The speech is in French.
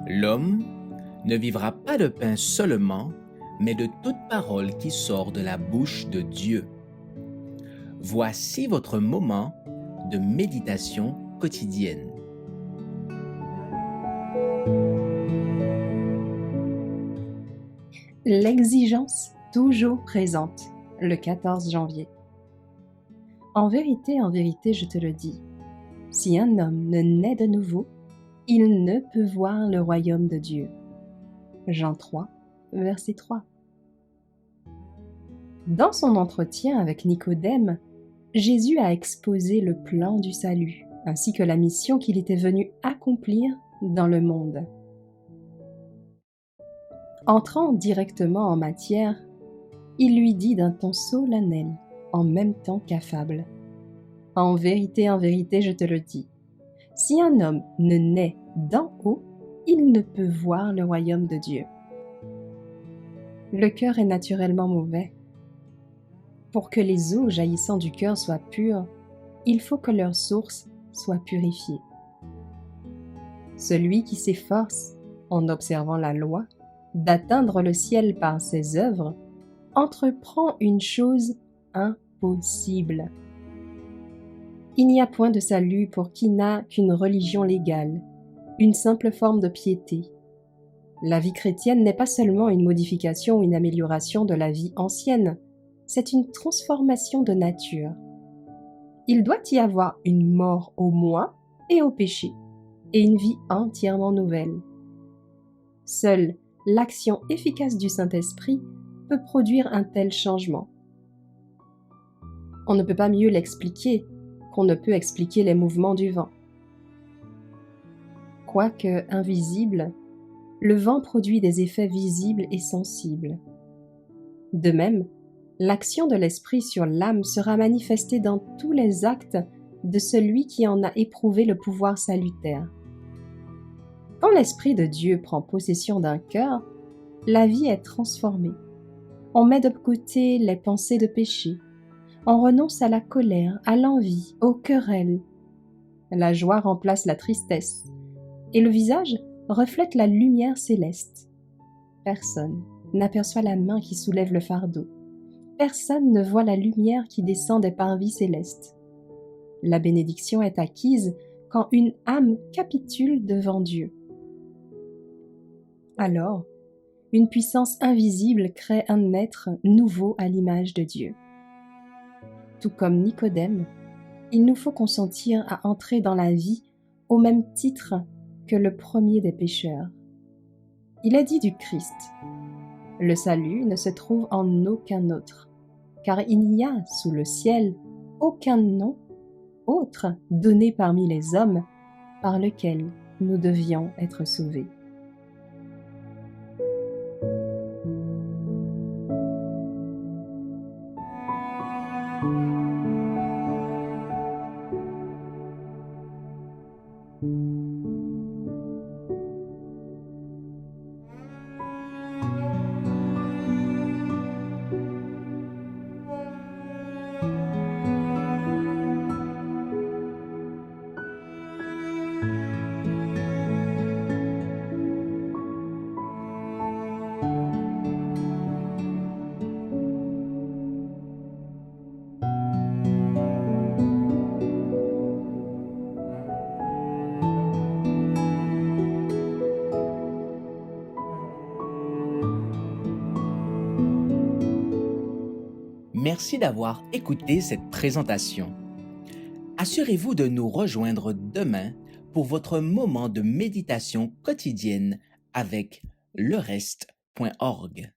L'homme ne vivra pas de pain seulement, mais de toute parole qui sort de la bouche de Dieu. Voici votre moment de méditation quotidienne. L'exigence toujours présente, le 14 janvier. En vérité, je te le dis, si un homme ne naît de nouveau, il ne peut voir le royaume de Dieu. Jean 3, verset 3. Dans son entretien avec Nicodème, Jésus a exposé le plan du salut, ainsi que la mission qu'il était venu accomplir dans le monde. Entrant directement en matière, il lui dit d'un ton solennel, en même temps qu'affable. En vérité, je te le dis, si un homme ne naît d'en haut, il ne peut voir le royaume de Dieu. Le cœur est naturellement mauvais. Pour que les eaux jaillissant du cœur soient pures, il faut que leur source soit purifiée. Celui qui s'efforce, en observant la loi, d'atteindre le ciel par ses œuvres, entreprend une chose impossible. Il n'y a point de salut pour qui n'a qu'une religion légale, une simple forme de piété. La vie chrétienne n'est pas seulement une modification ou une amélioration de la vie ancienne, c'est une transformation de nature. Il doit y avoir une mort au moi et au péché, et une vie entièrement nouvelle. Seule l'action efficace du Saint-Esprit peut produire un tel changement. On ne peut pas mieux l'expliquer qu'on ne peut expliquer les mouvements du vent. Quoique invisible, le vent produit des effets visibles et sensibles. De même, l'action de l'Esprit sur l'âme sera manifestée dans tous les actes de celui qui en a éprouvé le pouvoir salutaire. Quand l'Esprit de Dieu prend possession d'un cœur, la vie est transformée. On met de côté les pensées de péché. On renonce à la colère, à l'envie, aux querelles. La joie remplace la tristesse, et le visage reflète la lumière céleste. Personne n'aperçoit la main qui soulève le fardeau. Personne ne voit la lumière qui descend des parvis célestes. La bénédiction est acquise quand une âme capitule devant Dieu. Alors, une puissance invisible crée un être nouveau à l'image de Dieu. Tout comme Nicodème, il nous faut consentir à entrer dans la vie au même titre que le premier des pécheurs. Il est dit du Christ, « Le salut ne se trouve en aucun autre, car il n'y a sous le ciel aucun nom autre donné parmi les hommes par lequel nous devions être sauvés. » Merci d'avoir écouté cette présentation. Assurez-vous de nous rejoindre demain pour votre moment de méditation quotidienne avec lereste.org.